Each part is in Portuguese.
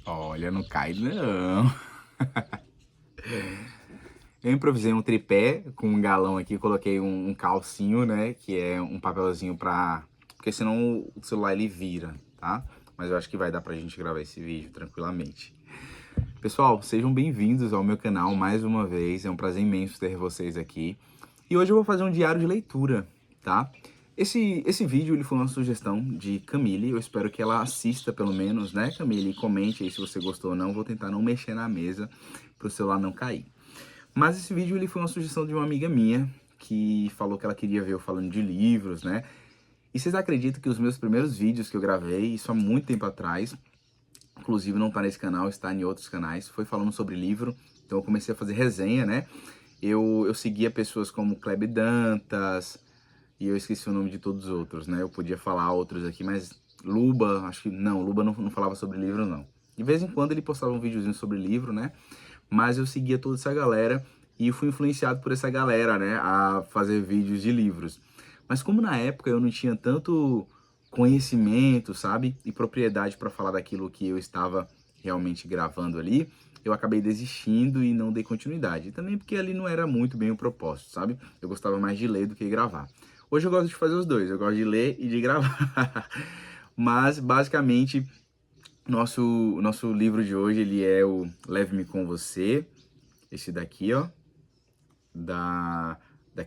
Olha, não cai não. Eu improvisei um tripé com um galão aqui, coloquei um calcinho, né? Que é um papelzinho pra... Porque senão o celular ele vira, tá? Mas eu acho que vai dar pra gente gravar esse vídeo tranquilamente. Pessoal, sejam bem-vindos ao meu canal mais uma vez. É um prazer imenso ter vocês aqui. E hoje eu vou fazer um diário de leitura, tá? Esse vídeo ele foi uma sugestão de Camille. Eu espero que ela assista pelo menos, né, Camille? E comente aí se você gostou ou não. Vou tentar não mexer na mesa pro celular não cair. Mas esse vídeo ele foi uma sugestão de uma amiga minha que falou que ela queria ver eu falando de livros, né? E vocês acreditam que os meus primeiros vídeos que eu gravei, isso há muito tempo atrás, inclusive não tá nesse canal, está em outros canais, foi falando sobre livro. Então eu comecei a fazer resenha, né? Eu seguia pessoas como Kleber Dantas, e eu esqueci o nome de todos os outros, né? Eu podia falar outros aqui, mas Luba, acho que não, Luba não falava sobre livro, não. De vez em quando ele postava um videozinho sobre livro, né? Mas eu seguia toda essa galera e fui influenciado por essa galera, né, a fazer vídeos de livros. Mas como na época eu não tinha tanto conhecimento, sabe, e propriedade para falar daquilo que eu estava realmente gravando ali, eu acabei desistindo e não dei continuidade. E também porque ali não era muito bem o propósito, sabe? Eu gostava mais de ler do que gravar. Hoje eu gosto de fazer os dois, eu gosto de ler e de gravar. Mas basicamente nosso livro de hoje, ele é o Leve-me com Você, esse daqui, ó, da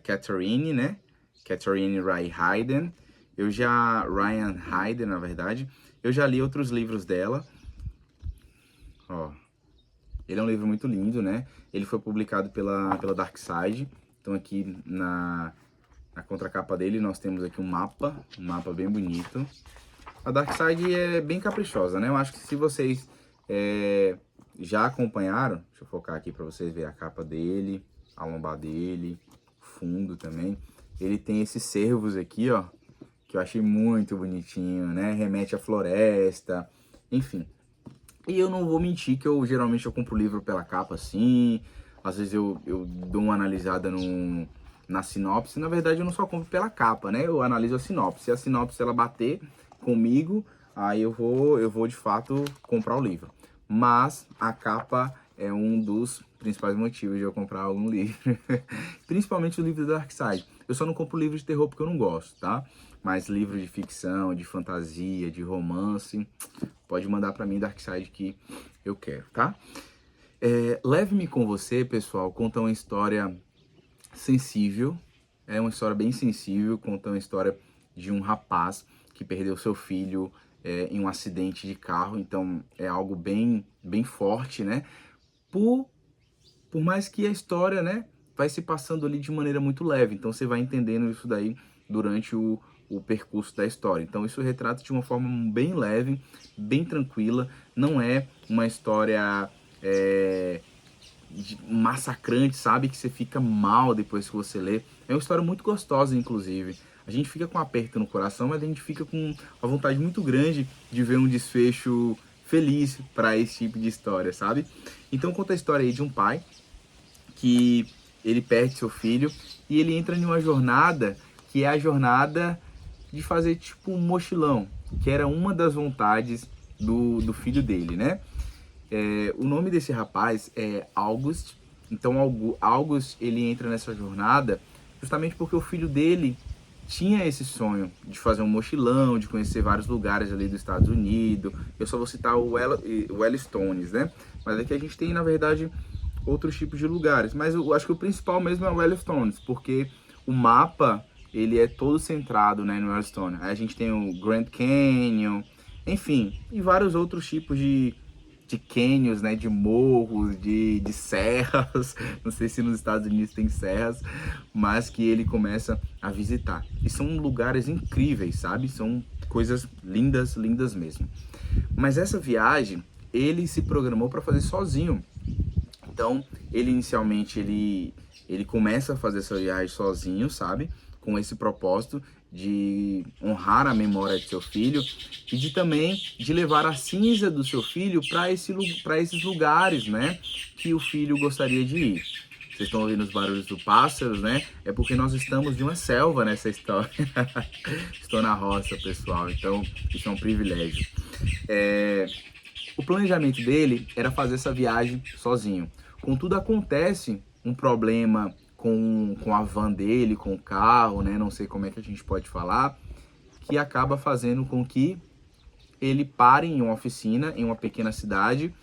Catherine, né? Catherine Ryan Hayden. Ryan Hayden, na verdade. Eu já li outros livros dela. Ó, ele é um livro muito lindo, né? Ele foi publicado pela Dark Side. Então aqui na contracapa dele nós temos aqui um mapa bem bonito. A Dark Side é bem caprichosa, né? Eu acho que se vocês já acompanharam, deixa eu focar aqui para vocês verem a capa dele, a lombar dele, fundo também. Ele tem esses cervos aqui, ó, que eu achei muito bonitinho, né? Remete à floresta, enfim. E eu não vou mentir que geralmente eu compro o livro pela capa assim, às vezes eu dou uma analisada na sinopse. Na verdade eu não só compro pela capa, né? Eu analiso a sinopse. Se a sinopse ela bater comigo, aí eu vou de fato comprar o livro. Mas a capa é um dos principais motivos de eu comprar algum livro. Principalmente o livro do Dark Side. Eu só não compro livro de terror porque eu não gosto, tá? Mas livro de ficção, de fantasia, de romance, pode mandar pra mim Dark Side que eu quero, tá? Leve-me com Você, pessoal, conta uma história sensível. É uma história bem sensível, conta uma história de um rapaz que perdeu seu filho em um acidente de carro. Então é algo bem forte, né? Por mais que a história, né, vai se passando ali de maneira muito leve. Então você vai entendendo isso daí durante o percurso da história. Então isso retrata de uma forma bem leve, bem tranquila. Não é uma história massacrante, sabe? Que você fica mal depois que você lê. É uma história muito gostosa, inclusive. A gente fica com um aperto no coração, mas a gente fica com uma vontade muito grande de ver um desfecho feliz para esse tipo de história, sabe? Então conta a história aí de um pai que ele perde seu filho e ele entra em uma jornada que é a jornada de fazer tipo um mochilão, que era uma das vontades do filho dele, né? O nome desse rapaz é August. Então August ele entra nessa jornada justamente porque o filho dele tinha esse sonho de fazer um mochilão, de conhecer vários lugares ali dos Estados Unidos. Eu só vou citar o Yellowstones, né? Mas aqui a gente tem, na verdade, outros tipos de lugares. Mas eu acho que o principal mesmo é o Yellowstones, porque o mapa, ele é todo centrado, né, no Yellowstone. Aí a gente tem o Grand Canyon, enfim, e vários outros tipos de canyons, né, de morros, de serras, não sei se nos Estados Unidos tem serras, mas que ele começa a visitar. E são lugares incríveis, sabe? São coisas lindas, lindas mesmo. Mas essa viagem, ele se programou para fazer sozinho. Então, ele inicialmente, ele começa a fazer essa viagem sozinho, sabe? Com esse propósito de honrar a memória de seu filho e de levar a cinza do seu filho para esses lugares, né, que o filho gostaria de ir. Vocês estão ouvindo os barulhos dos pássaros, né? É porque nós estamos de uma selva nessa história. Estou na roça, pessoal, então isso é um privilégio. O planejamento dele era fazer essa viagem sozinho. Contudo, acontece um problema com a van dele, com o carro, né? Não sei como é que a gente pode falar, que acaba fazendo com que ele pare em uma oficina, em uma pequena cidade,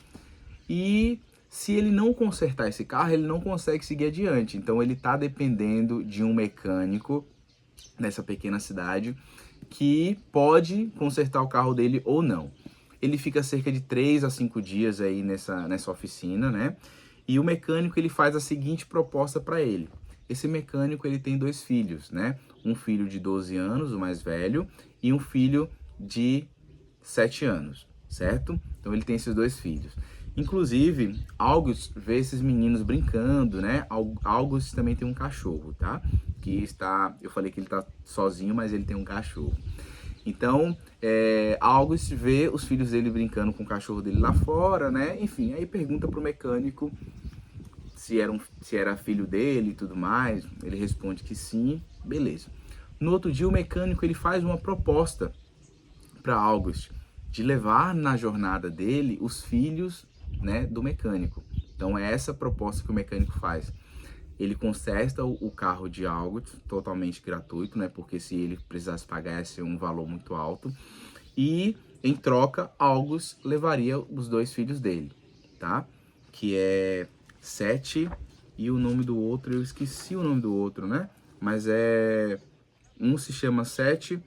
e se ele não consertar esse carro, ele não consegue seguir adiante. Então ele está dependendo de um mecânico nessa pequena cidade que pode consertar o carro dele ou não. Ele fica cerca de 3 a 5 dias aí nessa oficina, né? E o mecânico ele faz a seguinte proposta para ele. Esse mecânico ele tem 2 filhos, né? Um filho de 12 anos, o mais velho, e um filho de 7 anos, certo? Então ele tem esses 2 filhos. Inclusive, August vê esses meninos brincando, né? August também tem um cachorro, tá? Que está, eu falei que ele tá sozinho, mas ele tem um cachorro. Então, August vê os filhos dele brincando com o cachorro dele lá fora, né? Enfim, aí pergunta pro mecânico se era filho dele e tudo mais. Ele responde que sim, beleza. No outro dia, o mecânico ele faz uma proposta para August de levar na jornada dele os filhos, né, do mecânico. Então é essa proposta que o mecânico faz. Ele conserta o carro de August totalmente gratuito, né, porque se ele precisasse pagar ia ser um valor muito alto. E em troca, August levaria os 2 filhos dele, tá? Que é Seth e o nome do outro, eu esqueci o nome do outro, né? Mas um se chama Seth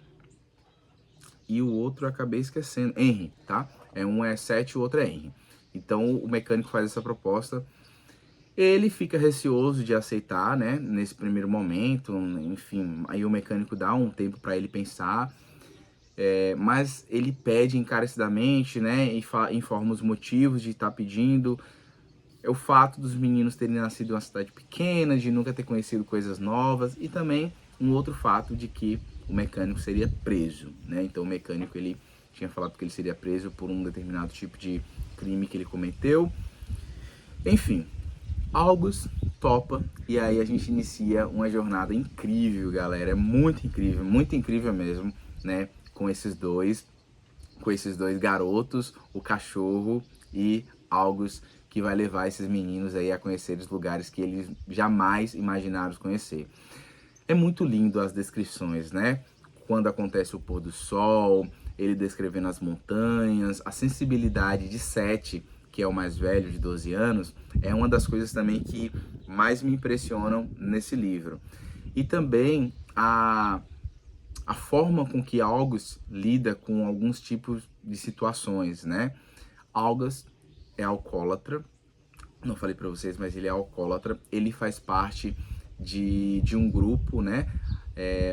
e o outro eu acabei esquecendo, Henry, tá? Um é Seth e o outro é Henry. Então o mecânico faz essa proposta. Ele fica receoso de aceitar, né? Nesse primeiro momento, enfim. Aí o mecânico dá um tempo para ele pensar. Mas ele pede encarecidamente, né? E informa os motivos de estar pedindo. É o fato dos meninos terem nascido em uma cidade pequena, de nunca ter conhecido coisas novas. E também um outro fato de que o mecânico seria preso, né? Então o mecânico ele tinha falado que ele seria preso por um determinado tipo de crime que ele cometeu. Enfim, August topa e aí a gente inicia uma jornada incrível, galera. É muito incrível mesmo, né? Com esses dois garotos, o cachorro e August, que vai levar esses meninos aí a conhecer os lugares que eles jamais imaginaram conhecer. É muito lindo as descrições, né? Quando acontece o pôr do sol, ele descrevendo as montanhas, a sensibilidade de Seth, que é o mais velho, de 12 anos, é uma das coisas também que mais me impressionam nesse livro. E também a forma com que August lida com alguns tipos de situações, né? August é alcoólatra, não falei para vocês, mas ele é alcoólatra, ele faz parte de um grupo, né?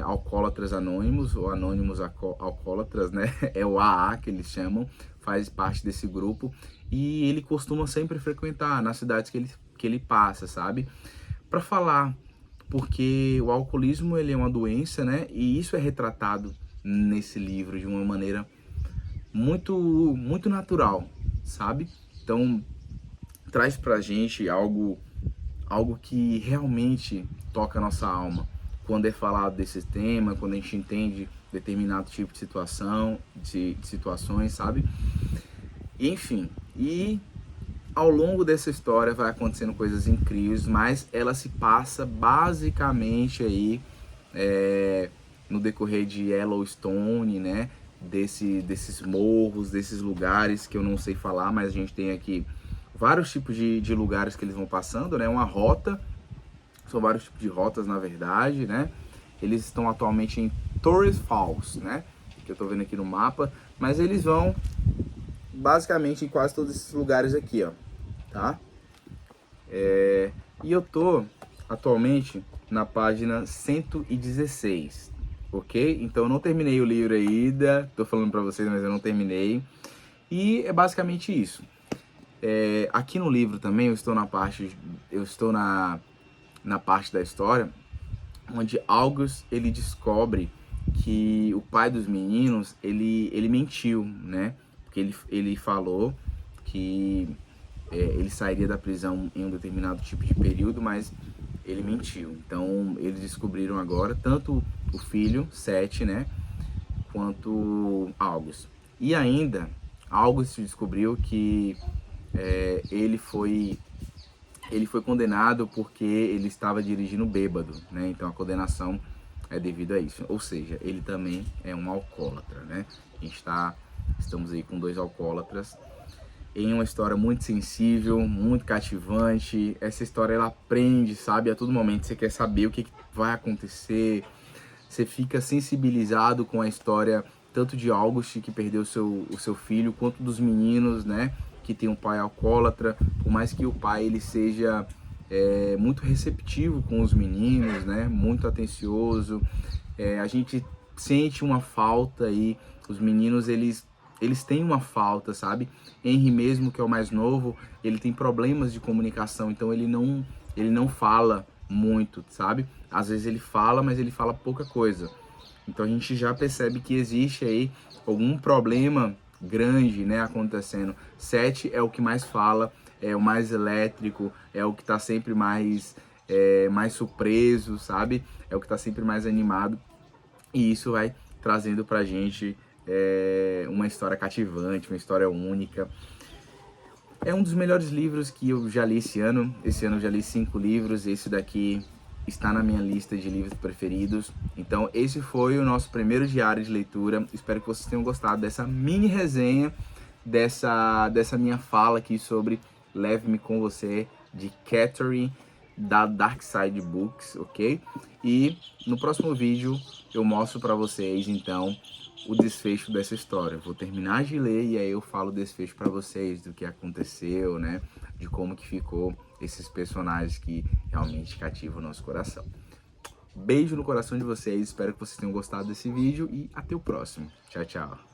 Alcoólatras Anônimos, ou Anônimos Alcoólatras, né? É o AA que eles chamam, faz parte desse grupo, e ele costuma sempre frequentar nas cidades que ele passa, sabe? Para falar, porque o alcoolismo ele é uma doença, né? E isso é retratado nesse livro de uma maneira muito natural, sabe? Então traz pra gente algo que realmente toca a nossa alma quando é falado desse tema, quando a gente entende determinado tipo de situação, de situações, sabe? Enfim, e ao longo dessa história vai acontecendo coisas incríveis, mas ela se passa basicamente aí no decorrer de Yellowstone, né? Desses morros, desses lugares que eu não sei falar, mas a gente tem aqui vários tipos de lugares que eles vão passando, né? Uma rota, são vários tipos de rotas na verdade, né? Eles estão atualmente em Torres Falls, né? Que eu tô vendo aqui no mapa, mas eles vão basicamente em quase todos esses lugares aqui, ó, tá? E eu tô atualmente na página 116, ok? Então eu não terminei o livro ainda, tô falando pra vocês, mas eu não terminei. E é basicamente isso. Aqui no livro também eu estou na parte da história onde August ele descobre que o pai dos meninos ele mentiu, né? Porque ele falou que ele sairia da prisão em um determinado tipo de período, mas ele mentiu. Então eles descobriram agora tanto o filho Seth, né, quanto August. E ainda August descobriu que ele foi condenado porque ele estava dirigindo bêbado, né? Então a condenação é devido a isso. Ou seja, ele também é um alcoólatra, né? Estamos aí com 2 alcoólatras em uma história muito sensível, muito cativante. Essa história ela prende, sabe? A todo momento você quer saber o que vai acontecer. Você fica sensibilizado com a história tanto de August, que perdeu o seu filho, quanto dos meninos, né? Que tem um pai alcoólatra. Por mais que o pai ele seja muito receptivo com os meninos, né? Muito atencioso. A gente sente uma falta aí. Os meninos, eles têm uma falta, sabe? Henry mesmo, que é o mais novo, ele tem problemas de comunicação, então ele não fala muito, sabe? Às vezes ele fala, mas ele fala pouca coisa. Então a gente já percebe que existe aí algum problema grande, né, acontecendo. 7 é o que mais fala, é o mais elétrico, é o que tá sempre mais surpreso, sabe? É o que tá sempre mais animado. E isso vai trazendo pra gente uma história cativante, uma história única. É um dos melhores livros que eu já li esse ano. Esse ano eu já li 5 livros, esse daqui está na minha lista de livros preferidos. Então esse foi o nosso primeiro diário de leitura. Espero que vocês tenham gostado dessa mini resenha, dessa minha fala aqui sobre Leve-me com Você, de Catherine, da Dark Side Books, ok? E no próximo vídeo eu mostro para vocês, então, o desfecho dessa história. Vou terminar de ler e aí eu falo o desfecho para vocês, do que aconteceu, né? De como que ficou esses personagens que realmente cativam o nosso coração. Beijo no coração de vocês, espero que vocês tenham gostado desse vídeo e até o próximo. Tchau, tchau.